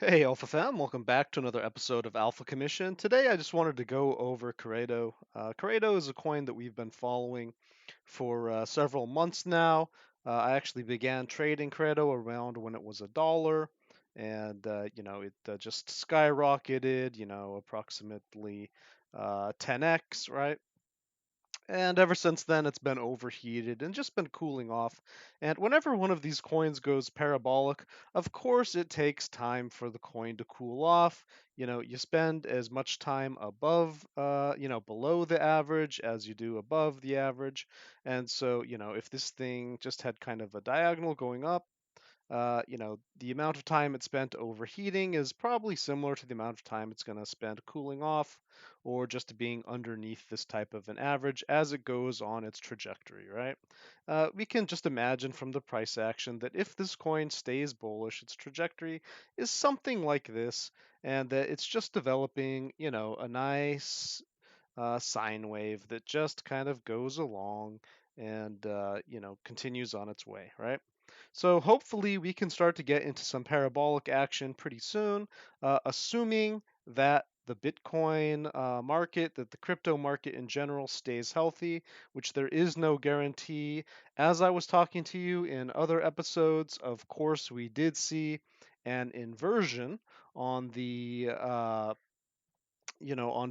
Hey Alpha fam, welcome back to another episode of Alpha Commission. Today I just wanted to go over QREDO. QREDO is a coin that we've been following for several months now. I actually began trading QREDO around when it was $1, and it just skyrocketed, approximately 10x, right? And ever since then, it's been overheated and just been cooling off. And whenever one of these coins goes parabolic, of course, it takes time for the coin to cool off. You spend as much time above, below the average as you do above the average. And so, if this thing just had kind of a diagonal going up, the amount of time it spent overheating is probably similar to the amount of time it's going to spend cooling off or just being underneath this type of an average as it goes on its trajectory, right? We can just imagine from the price action that if this coin stays bullish, its trajectory is something like this, and that it's just developing, a nice sine wave that just kind of goes along and continues on its way, right? So hopefully we can start to get into some parabolic action pretty soon, assuming that the Bitcoin market, that the crypto market in general stays healthy, which there is no guarantee. As I was talking to you in other episodes, of course, we did see an inversion on the on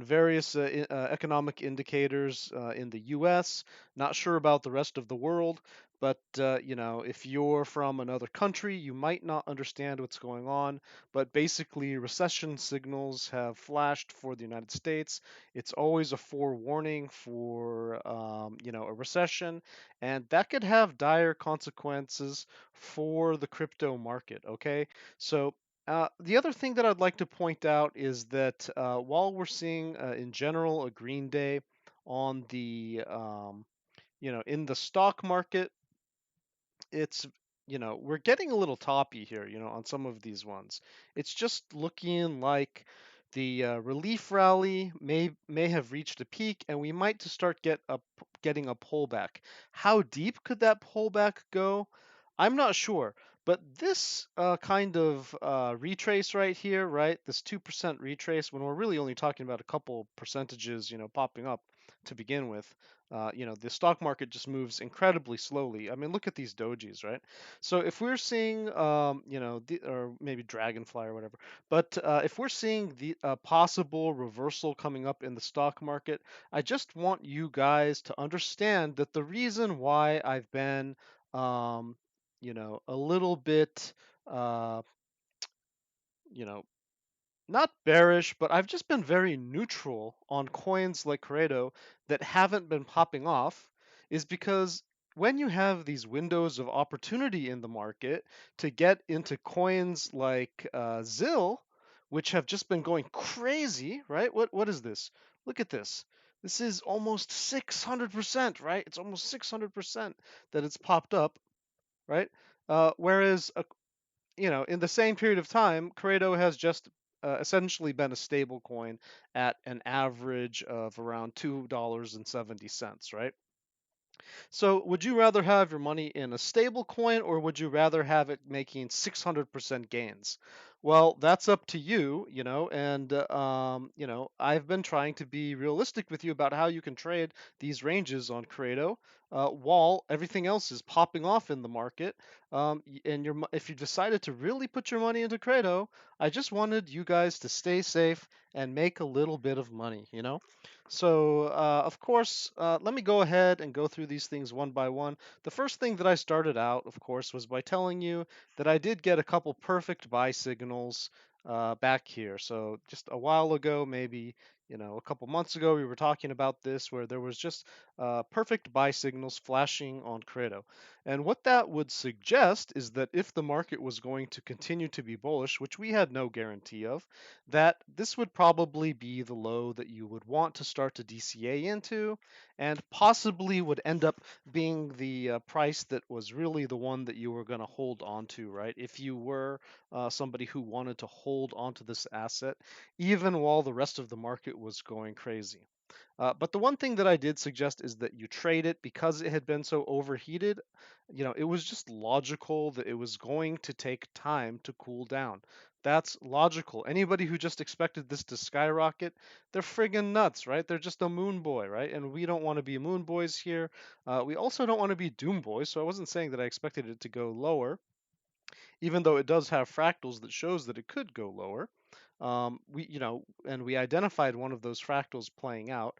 various economic indicators in the US. Not sure about the rest of the world, but if you're from another country, you might not understand what's going on. But basically, recession signals have flashed for the United States. It's always a forewarning for a recession, and that could have dire consequences for the crypto market. Okay, so the other thing that I'd like to point out is that while we're seeing in general a green day on the in the stock market, it's we're getting a little toppy here, on some of these ones. It's just looking like the relief rally may have reached a peak, and we might to start getting a pullback. How deep could that pullback go? I'm not sure, but this kind of retrace right here, right? This 2% retrace, when we're really only talking about a couple percentages, popping up to begin with. The stock market just moves incredibly slowly. I mean, look at these dojis, right? So if we're seeing, or maybe dragonfly or whatever, but if we're seeing the possible reversal coming up in the stock market, I just want you guys to understand that the reason why I've been, a little bit, uh, you know, not bearish, but I've just been very neutral on coins like QREDO that haven't been popping off is because when you have these windows of opportunity in the market to get into coins like ZIL, which have just been going crazy, right? What is this? Look at this. This is almost 600%, right? It's almost 600% that it's popped up, right? Whereas in the same period of time, QREDO has just essentially been a stable coin at an average of around $2.70, right? So, would you rather have your money in a stable coin or would you rather have it making 600% gains? Well, that's up to you, and I've been trying to be realistic with you about how you can trade these ranges on QREDO while everything else is popping off in the market. And if you decided to really put your money into QREDO, I just wanted you guys to stay safe and make a little bit of money, So, of course, let me go ahead and go through these things one by one. The first thing that I started out, of course, was by telling you that I did get a couple perfect buy signals back here. So, just a while ago, maybe, a couple months ago, we were talking about this where there was just perfect buy signals flashing on QREDO. And what that would suggest is that if the market was going to continue to be bullish, which we had no guarantee of, that this would probably be the low that you would want to start to DCA into, and possibly would end up being the price that was really the one that you were going to hold on to, right? If you were somebody who wanted to hold onto this asset, even while the rest of the market was going crazy. But the one thing that I did suggest is that you trade it because it had been so overheated. It was just logical that it was going to take time to cool down. That's logical. Anybody who just expected this to skyrocket, they're friggin' nuts, right? They're just a moon boy, right? And we don't want to be moon boys here. We also don't want to be doom boys, so I wasn't saying that I expected it to go lower, even though it does have fractals that shows that it could go lower. And we identified one of those fractals playing out.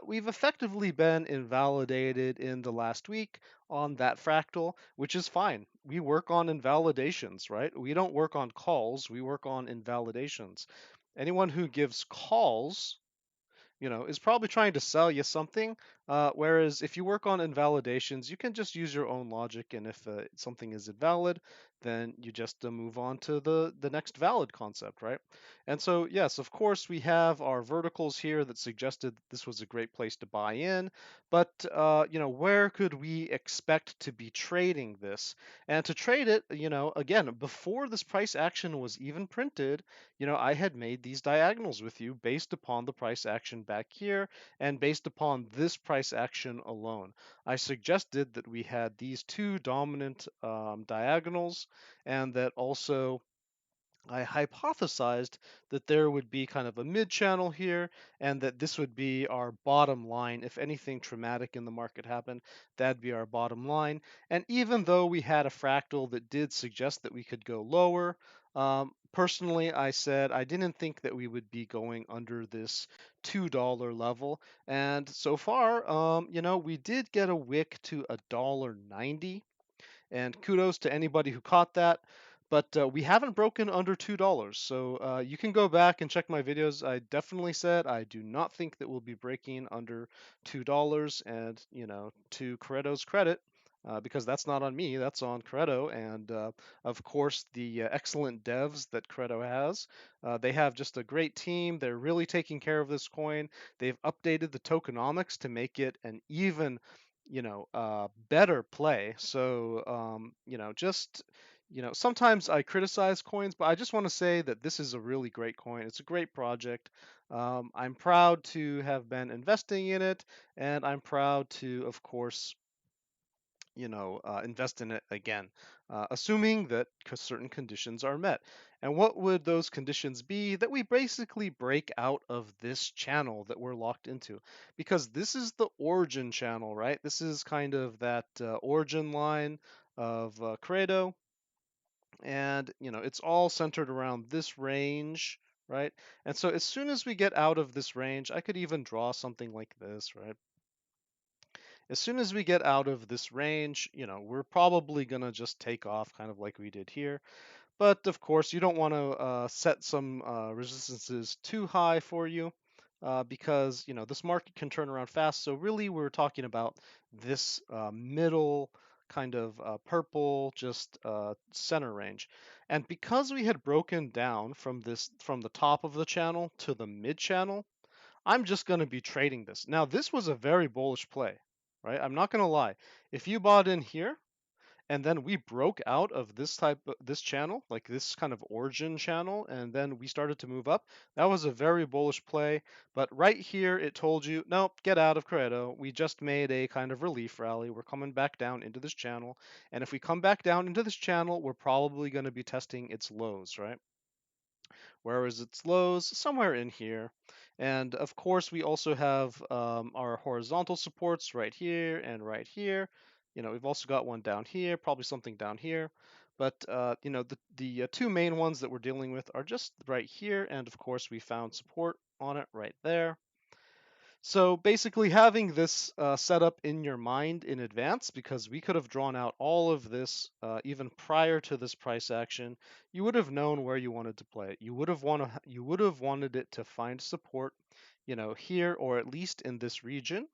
We've effectively been invalidated in the last week on that fractal, which is fine. We work on invalidations, right? We don't work on calls, we work on invalidations. Anyone who gives calls, is probably trying to sell you something. Whereas if you work on invalidations, you can just use your own logic, and if something is invalid, then you just move on to the next valid concept, right? And so, yes, of course, we have our verticals here that suggested this was a great place to buy in, but where could we expect to be trading this? And to trade it, again, before this price action was even printed, I had made these diagonals with you based upon the price action back here and based upon this price action alone. I suggested that we had these two dominant diagonals and that also I hypothesized that there would be kind of a mid channel here and that this would be our bottom line. If anything traumatic in the market happened, that'd be our bottom line. And even though we had a fractal that did suggest that we could go lower, personally, I said I didn't think that we would be going under this $2 level. And so far, we did get a wick to $1.90. And kudos to anybody who caught that. But we haven't broken under $2. So you can go back and check my videos. I definitely said I do not think that we'll be breaking under $2. And, to QREDO's credit, because that's not on me, that's on QREDO. And of course, the excellent devs that QREDO has. They have just a great team. They're really taking care of this coin. They've updated the tokenomics to make it an even better play. So, sometimes I criticize coins, but I just want to say that this is a really great coin. It's a great project. I'm proud to have been investing in it, and I'm proud to, of course, invest in it again, assuming that certain conditions are met. And what would those conditions be? That we basically break out of this channel that we're locked into, because this is the origin channel, right? This is kind of that origin line of QREDO, and it's all centered around this range, right? And so as soon as we get out of this range, I could even draw something like this, right? As soon as we get out of this range, we're probably going to just take off kind of like we did here. But of course, you don't want to set some resistances too high for you because, this market can turn around fast. So really, we're talking about this middle kind of purple, just center range. And because we had broken down from the top of the channel to the mid channel, I'm just going to be trading this. Now, this was a very bullish play, right? I'm not going to lie. If you bought in here and then we broke out of this channel, like this kind of origin channel, and then we started to move up, that was a very bullish play. But right here, it told you, nope, get out of QREDO. We just made a kind of relief rally. We're coming back down into this channel. And if we come back down into this channel, we're probably going to be testing its lows, right? Whereas its lows somewhere in here. And of course, we also have our horizontal supports right here and right here. We've also got one down here, probably something down here. But the two main ones that we're dealing with are just right here, and of course, we found support on it right there. So basically having this set up in your mind in advance, because we could have drawn out all of this even prior to this price action, you would have known where you wanted to play it. You would have wanted it to find support, here or at least in this region.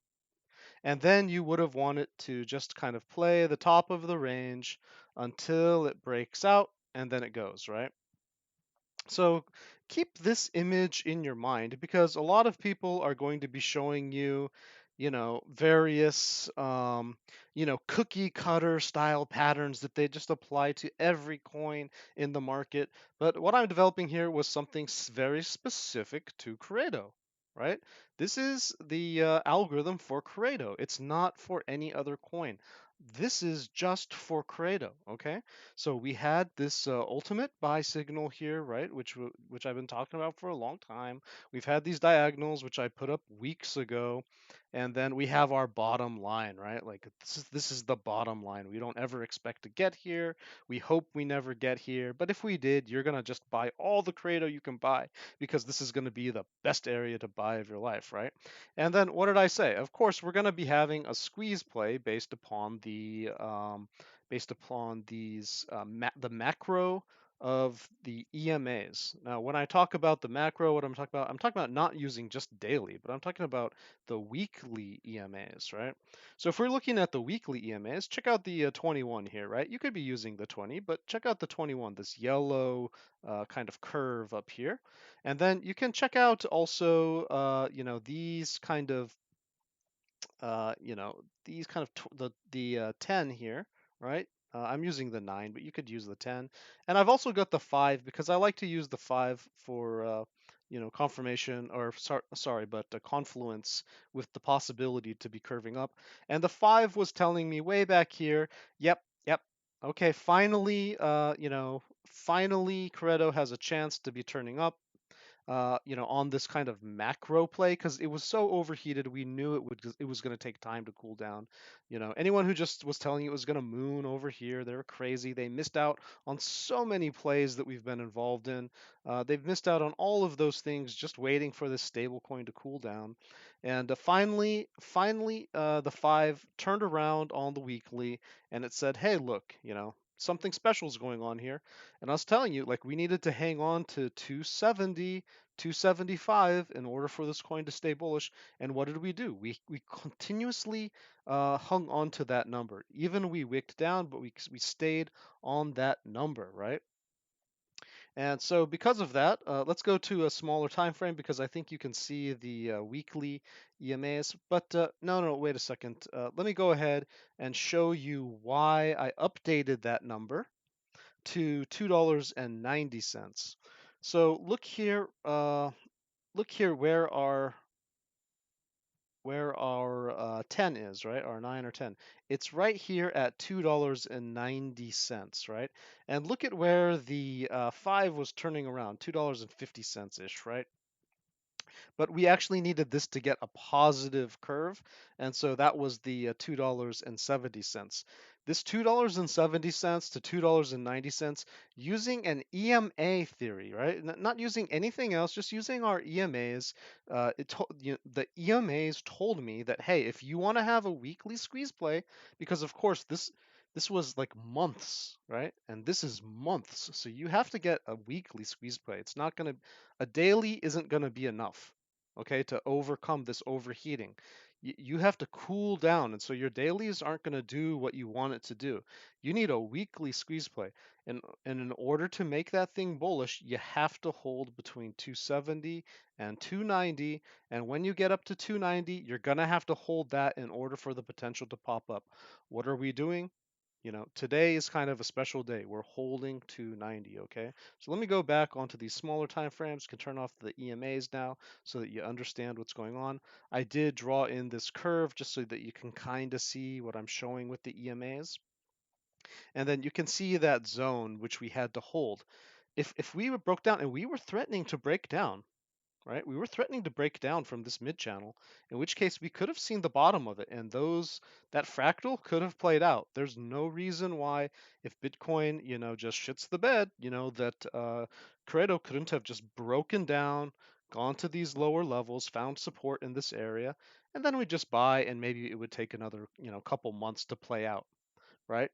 And then you would have wanted to just kind of play the top of the range until it breaks out and then it goes, right? So keep this image in your mind because a lot of people are going to be showing you, various, cookie cutter style patterns that they just apply to every coin in the market. But what I'm developing here was something very specific to QREDO, right? This is the algorithm for QREDO. It's not for any other coin. This is just for QREDO, okay? So we had this ultimate buy signal here, right, which I've been talking about for a long time. We've had these diagonals, which I put up weeks ago, and then we have our bottom line, right? Like this is the bottom line. We don't ever expect to get here. We hope we never get here, but if we did, you're gonna just buy all the QREDO you can buy because this is gonna be the best area to buy of your life, right? And then what did I say? Of course, we're going to be having a squeeze play based upon the macro of the EMAs. Now, when I talk about the macro, what I'm talking about not using just daily, but I'm talking about the weekly EMAs, right? So if we're looking at the weekly EMAs, check out the 21 here, right? You could be using the 20, but check out the 21, this yellow kind of curve up here. And then you can check out also, these kind of, these kind of the 10 here, right? I'm using the 9, but you could use the 10. And I've also got the 5 because I like to use the 5 for, confirmation or sorry, but confluence with the possibility to be curving up. And the 5 was telling me way back here, yep, yep. Okay, finally, finally, QREDO has a chance to be turning up on this kind of macro play because it was so overheated. We knew it was going to take time to cool down. Anyone who just was telling you it was going to moon over here, they were crazy. They missed out on so many plays that we've been involved in. They've missed out on all of those things just waiting for this stable coin to cool down. And finally, the 5 turned around on the weekly and it said, "Hey, look, something special is going on here." And I was telling you, like, we needed to hang on to 270, 275 in order for this coin to stay bullish. And what did we do? We continuously hung on to that number. Even we wicked down, but we stayed on that number, right? And so because of that, let's go to a smaller time frame because I think you can see the weekly EMAs. But no, wait a second. Let me go ahead and show you why I updated that number to $2.90. So look here where our 10 is, right? Our 9 or 10. It's right here at $2.90, right? And look at where the 5 was turning around, $2.50 ish, right? But we actually needed this to get a positive curve, and so that was the $2.70. This $2.70 to $2.90 using an EMA theory, right? Not using anything else, just using our EMAs. The EMAs told me that, hey, if you want to have a weekly squeeze play, because of course this was like months, right? And this is months, so you have to get a weekly squeeze play. It's not gonna A daily isn't gonna be enough, okay, to overcome this overheating. You have to cool down, and so your dailies aren't going to do what you want it to do. You need a weekly squeeze play. And in order to make that thing bullish, you have to hold between 270 and 290. And when you get up to 290, you're going to have to hold that in order for the potential to pop up. What are we doing? Today is kind of a special day. We're holding 290, okay? So let me go back onto these smaller time frames, can turn off the EMAs now so that you understand what's going on. I did draw in this curve just so that you can kind of see what I'm showing with the EMAs. And then you can see that zone which we had to hold. If we broke down, and we were threatening to break down, right? We were threatening to break down from this mid channel, in which case we could have seen the bottom of it, and that fractal could have played out. There's no reason why, if Bitcoin, just shits the bed, that QREDO couldn't have just broken down, gone to these lower levels, found support in this area, and then we just buy, and maybe it would take another, couple months to play out, right?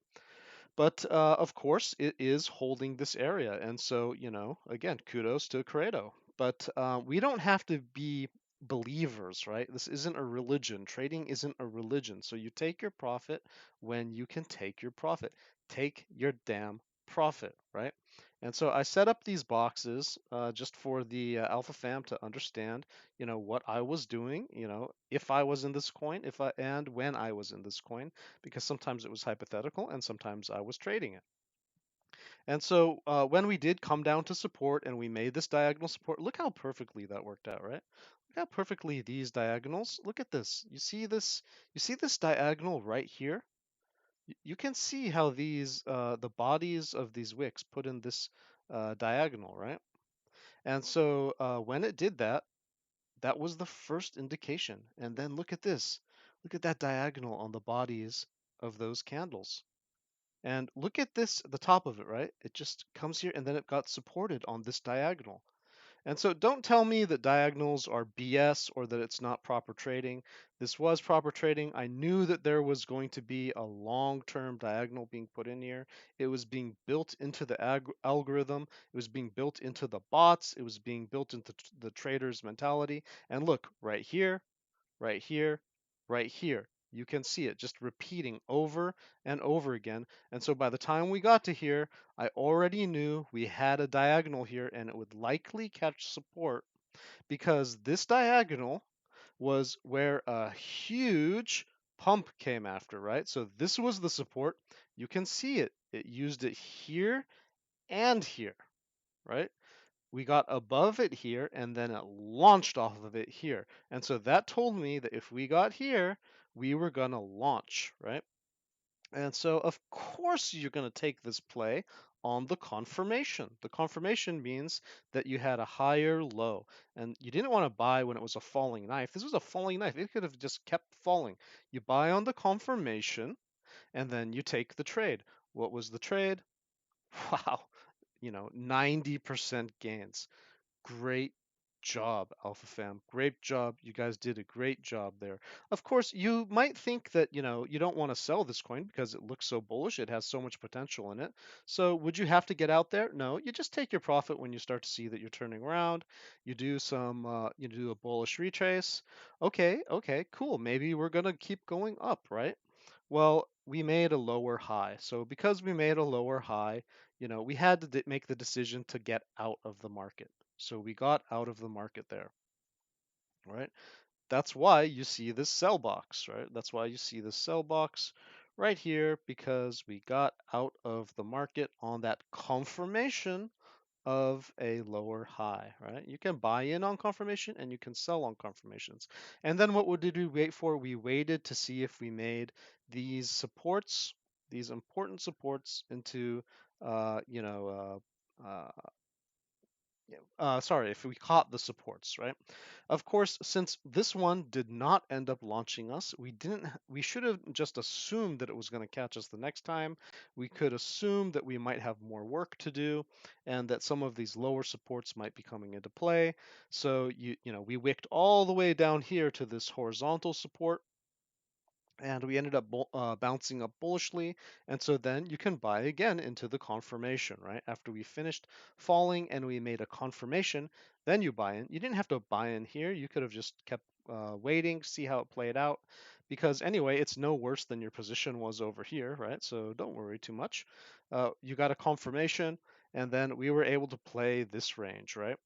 But of course, it is holding this area. And so, again, kudos to QREDO. But we don't have to be believers, right? This isn't a religion. Trading isn't a religion. So you take your profit when you can take your profit. Take your damn profit, right? And so I set up these boxes just for the Alpha Fam to understand, what I was doing, if I was in this coin, if I and when I was in this coin, because sometimes it was hypothetical and sometimes I was trading it. And so when we did come down to support and we made this diagonal support, look how perfectly that worked out, right? Look how perfectly these diagonals. Look at this. You see this? You see this diagonal right here? You can see how these the bodies of these wicks put in this diagonal, right? And so when it did that, that was the first indication. And then look at this. Look at that diagonal on the bodies of those candles. And look at this, the top of it, right? It just comes here and then it got supported on this diagonal. And so don't tell me that diagonals are BS or that it's not proper trading. This was proper trading. I knew that there was going to be a long-term diagonal being put in here. It was being built into the algorithm. It was being built into the bots. It was being built into the trader's mentality. And look, right here, right here, right here. You can see it just repeating over and over again. And so by the time we got to here, I already knew we had a diagonal here and it would likely catch support because this diagonal was where a huge pump came after, right? So this was the support. You can see it. It used it here and here, right? We got above it here and then it launched off of it here. And so that told me that if we got here, we were going to launch, right? And so of course you're going to take this play on the confirmation. The confirmation means that you had a higher low and you didn't want to buy when it was a falling knife. This was a falling knife. It could have just kept falling. You buy on the confirmation and then you take the trade. What was the trade? Wow, 90% gains. Great job, Alpha Fam. Great job. You guys did a great job there. Of course, you might think that, you don't want to sell this coin because it looks so bullish. It has so much potential in it. So would you have to get out there? No, you just take your profit when you start to see that you're turning around. You do a bullish retrace. Okay, cool. Maybe we're going to keep going up, right? Well, we made a lower high. So because we made a lower high, we had to make the decision to get out of the market. So we got out of the market there, right? That's why you see this sell box, right? That's why you see this sell box right here because we got out of the market on that confirmation of a lower high, right? You can buy in on confirmation and you can sell on confirmations. And then what did we wait for? We waited to see if we made these supports, these important supports into, uh, you know, uh, sorry, if we caught the supports, right? Of course, since this one did not end up launching us, we should have just assumed that it was going to catch us the next time. We could assume that we might have more work to do and that some of these lower supports might be coming into play. So we wicked all the way down here to this horizontal support and we ended up bouncing up bullishly. And so then you can buy again into the confirmation, right? After we finished falling and we made a confirmation, then you buy in. You didn't have to buy in here. You could have just kept waiting, see how it played out. Because anyway, it's no worse than your position was over here, right? So don't worry too much. You got a confirmation, and then we were able to play this range, right?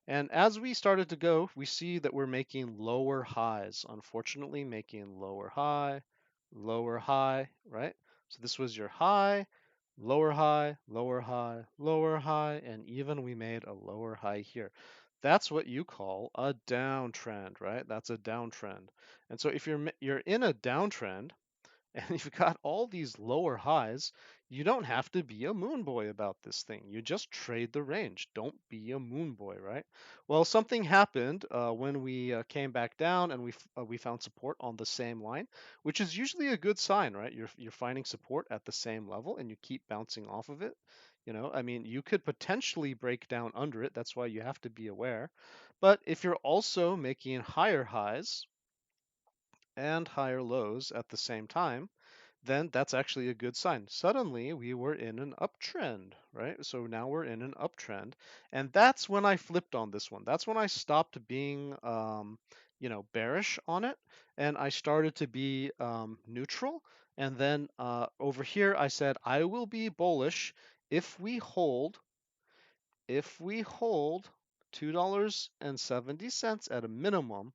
And as we started to go, we see that we're making lower highs, unfortunately, making lower high, right? So this was your high, lower high, lower high, lower high, and even we made a lower high here. That's what you call a downtrend, right? That's a downtrend. And so if you're in a downtrend, and you've got all these lower highs, you don't have to be a moon boy about this thing. You just trade the range. Don't be a moon boy, right? Well, something happened when we came back down and we found support on the same line, which is usually a good sign, right? You're finding support at the same level and you keep bouncing off of it. I mean, you could potentially break down under it. That's why you have to be aware. But if you're also making higher highs and higher lows at the same time, then that's actually a good sign. Suddenly we were in an uptrend, right? So now we're in an uptrend. And that's when I flipped on this one. That's when I stopped being, bearish on it. And I started to be neutral. And then over here, I said, I will be bullish if we hold, $2.70 at a minimum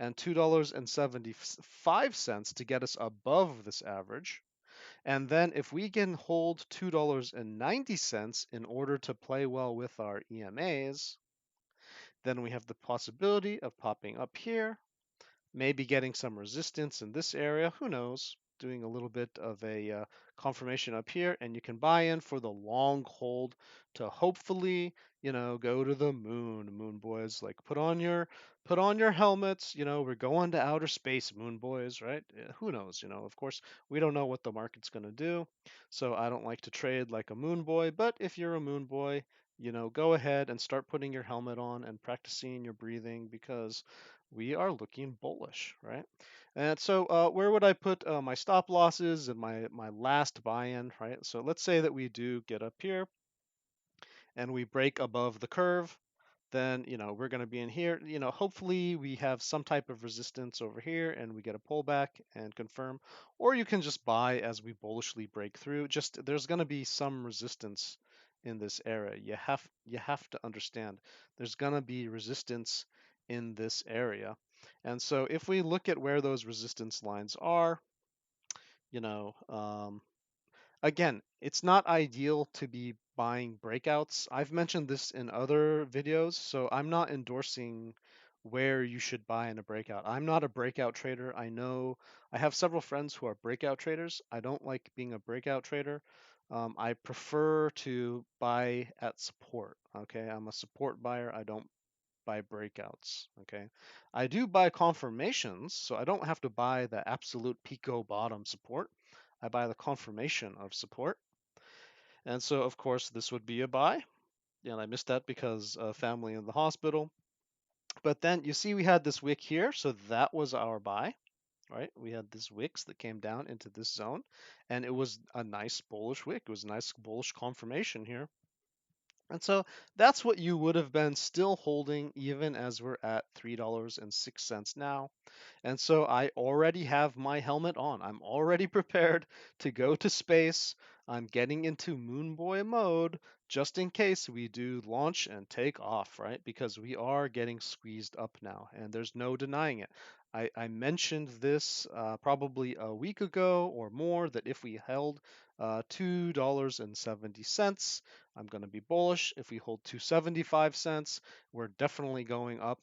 and $2.75 to get us above this average. And then if we can hold $2.90 in order to play well with our EMAs, then we have the possibility of popping up here, maybe getting some resistance in this area, who knows? doing a little bit of a confirmation up here, and you can buy in for the long hold to hopefully, go to the moon boys. Like put on your helmets. We're going to outer space, moon boys, right? Who knows? Of course, we don't know what the market's going to do, so I don't like to trade like a moon boy. But if you're a moon boy, go ahead and start putting your helmet on and practicing your breathing because we are looking bullish, right? And so, where would I put my stop losses and my last buy-in, right? So let's say that we do get up here and we break above the curve, then we're going to be in here. Hopefully we have some type of resistance over here and we get a pullback and confirm, or you can just buy as we bullishly break through. Just there's going to be some resistance in this area. You have to understand there's going to be resistance in this area. And so if we look at where those resistance lines are, you know, um, again, it's not ideal to be buying breakouts. I've mentioned this in other videos, so I'm not endorsing where you should buy in a breakout. I'm not a breakout trader. I know I have several friends who are breakout traders. I don't like being a breakout trader. I prefer to buy at support. Okay, I'm a support buyer. I don't buy breakouts. Okay, I do buy confirmations, so I don't have to buy the absolute pico bottom support. I buy the confirmation of support. And so, of course, this would be a buy. And I missed that because of family in the hospital. But then you see we had this wick here, so that was our buy, right? We had this wicks that came down into this zone, and it was a nice bullish wick. It was a nice bullish confirmation here. And so that's what you would have been still holding even as we're at $3.06 now. And so I already have my helmet on. I'm already prepared to go to space. I'm getting into Moon Boy mode just in case we do launch and take off, right? Because we are getting squeezed up now, and there's no denying it. I mentioned this probably a week ago or more that if we held $2.70, I'm going to be bullish. If we hold 275 cents, we're definitely going up.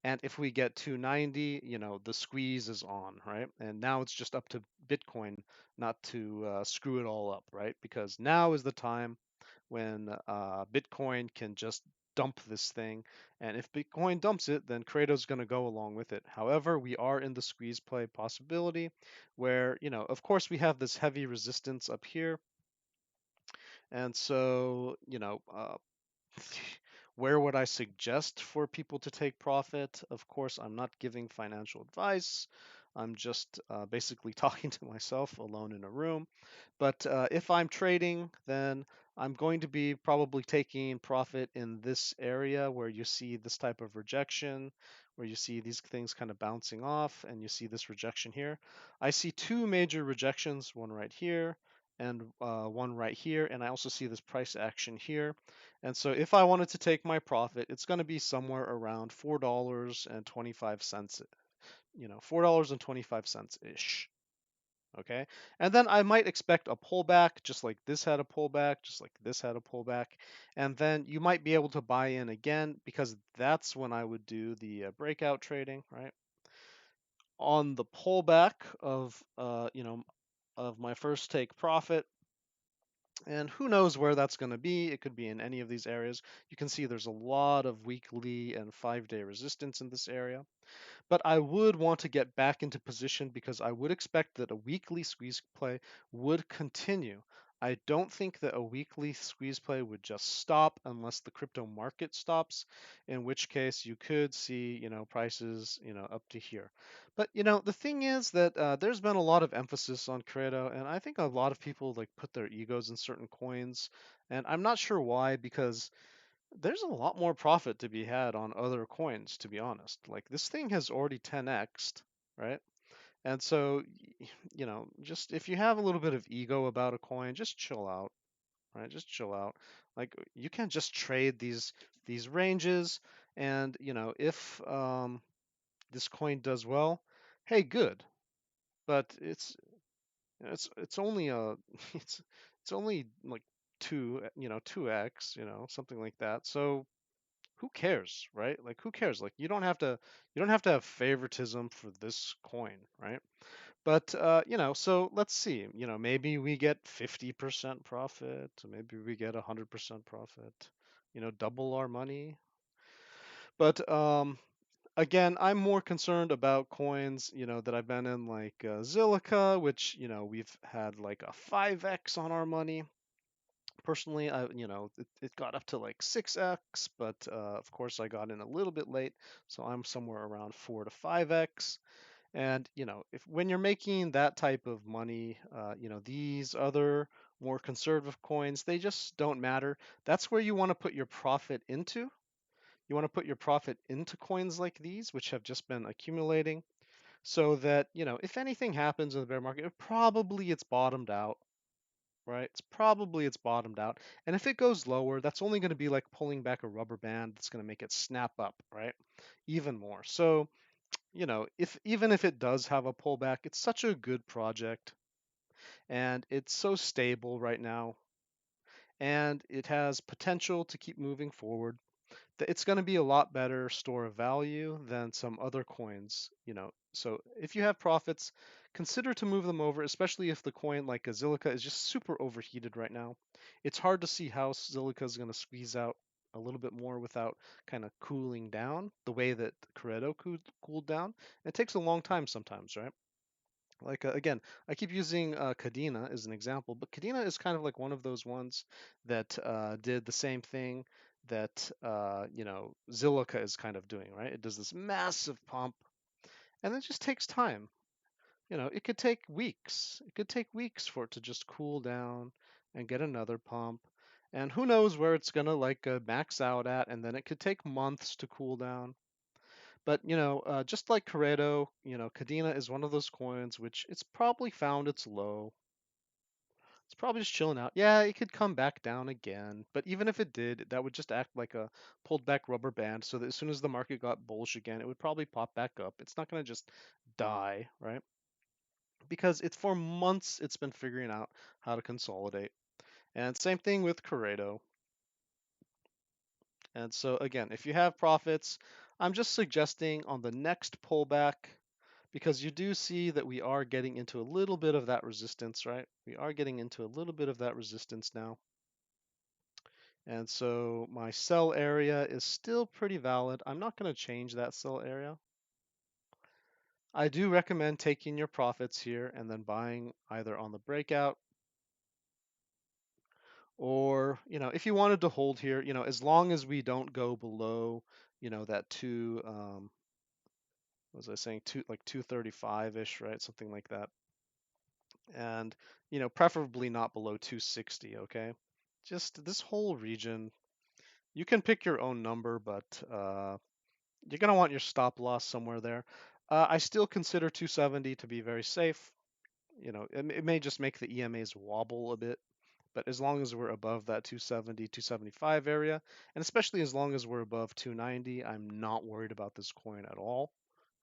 And if we get 290, the squeeze is on, right? And now it's just up to Bitcoin not to screw it all up, right? Because now is the time when Bitcoin can just dump this thing. And if Bitcoin dumps it, then QREDO's going to go along with it. However, we are in the squeeze play possibility where, of course, we have this heavy resistance up here. And so, where would I suggest for people to take profit? Of course, I'm not giving financial advice. I'm just basically talking to myself alone in a room. But if I'm trading, then I'm going to be probably taking profit in this area where you see this type of rejection, where you see these things kind of bouncing off, and you see this rejection here. I see two major rejections, one right here and one right here, and I also see this price action here. And so if I wanted to take my profit, it's going to be somewhere around $4.25, $4.25 ish. Okay. And then I might expect a pullback, just like this had a pullback, just like this had a pullback. And then you might be able to buy in again because that's when I would do the breakout trading, right? On the pullback of my first take profit, and who knows where that's going to be. It could be in any of these areas. You can see there's a lot of weekly and 5-day resistance in this area. But I would want to get back into position because I would expect that a weekly squeeze play would continue. I don't think that a weekly squeeze play would just stop unless the crypto market stops, in which case you could see, prices, up to here. But, the thing is that there's been a lot of emphasis on QREDO, and I think a lot of people like put their egos in certain coins, and I'm not sure why because there's a lot more profit to be had on other coins, to be honest. Like this thing has already 10x'd, right? And so, just if you have a little bit of ego about a coin, just chill out, right? Just chill out. Like you can just trade these ranges, and if this coin does well, hey, good. But it's only a it's only like 2x, something like that. So who cares, right? Like who cares? Like you don't have to have favoritism for this coin, right? But so let's see. Maybe we get 50% profit, maybe we get 100% profit. Double our money. But again, I'm more concerned about coins, that I've been in, like Zilliqa, which we've had like a 5x on our money. Personally, it got up to like 6x, but of course I got in a little bit late, so I'm somewhere around 4 to 5x. And if when you're making that type of money, these other more conservative coins, they just don't matter. That's where you want to put your profit into. You want to put your profit into coins like these, which have just been accumulating, so that if anything happens in the bear market, probably it's bottomed out, right? It's bottomed out. And if it goes lower, that's only going to be like pulling back a rubber band that's going to make it snap up, right? Even more. So, if even if it does have a pullback, it's such a good project and it's so stable right now and it has potential to keep moving forward. It's going to be a lot better store of value than some other coins. So if you have profits, consider to move them over, especially if the coin like a Zilliqa is just super overheated right now. It's hard to see how Zilliqa is going to squeeze out a little bit more without kind of cooling down the way that QREDO cooled down. It takes a long time sometimes, right? Like again, I keep using Cadena as an example, but Cadena is kind of like one of those ones that did the same thing that Zilliqa is kind of doing, right? It does this massive pump, and it just takes time. It could take weeks. It could take weeks for it to just cool down and get another pump, and who knows where it's gonna like max out at, and then it could take months to cool down. But just like Pareto, Cadena is one of those coins which it's probably found its low. It's probably just chilling out. Yeah, it could come back down again, but even if it did, that would just act like a pulled back rubber band, so that as soon as the market got bullish again, it would probably pop back up. It's not going to just die, right? Because it's for months it's been figuring out how to consolidate. And same thing with Corrado. And so again, if you have profits, I'm just suggesting on the next pullback, because you do see that we are getting into a little bit of that resistance, right? We are getting into a little bit of that resistance now. And so my sell area is still pretty valid. I'm not going to change that sell area. I do recommend taking your profits here and then buying either on the breakout, or, if you wanted to hold here, as long as we don't go below, that what was I saying, like 235-ish, right? Something like that. And, preferably not below 260, okay? Just this whole region, you can pick your own number, but you're going to want your stop loss somewhere there. I still consider 270 to be very safe. It may just make the EMAs wobble a bit, but as long as we're above that 270, 275 area, and especially as long as we're above 290, I'm not worried about this coin at all.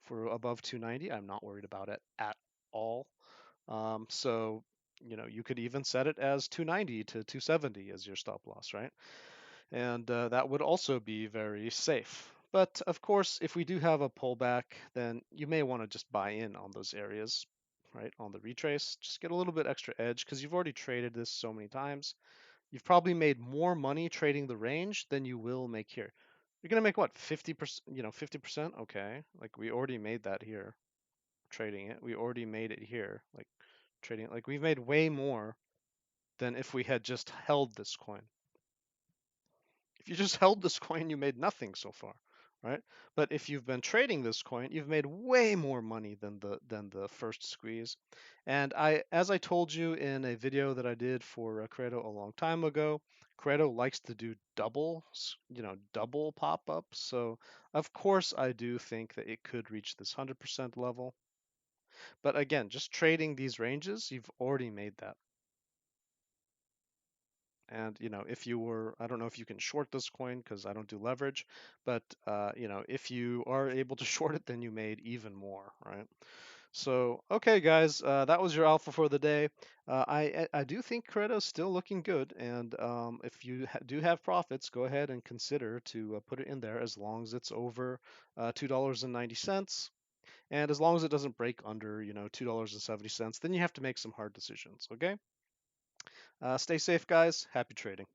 For above 290, I'm not worried about it at all. So, you could even set it as 290 to 270 as your stop loss, right? And that would also be very safe. But of course, if we do have a pullback, then you may want to just buy in on those areas, right? On the retrace, just get a little bit extra edge because you've already traded this so many times. You've probably made more money trading the range than you will make here. You're gonna make what, 50%? 50%? Okay, like we already made that here, trading it. We already made it here, like trading it. Like we've made way more than if we had just held this coin. If you just held this coin, you made nothing so far, right? But if you've been trading this coin, you've made way more money than the first squeeze. And as I told you in a video that I did for QREDO a long time ago, QREDO likes to do double pop-ups. So of course I do think that it could reach this 100% level. But again, just trading these ranges, you've already made that. And if you were, I don't know if you can short this coin because I don't do leverage, but if you are able to short it, then you made even more, right? So, okay, guys, that was your alpha for the day. I do think Credit's still looking good, and if you do have profits, go ahead and consider to put it in there as long as it's over $2.90. And as long as it doesn't break under, $2.70, then you have to make some hard decisions. Okay. Stay safe, guys. Happy trading.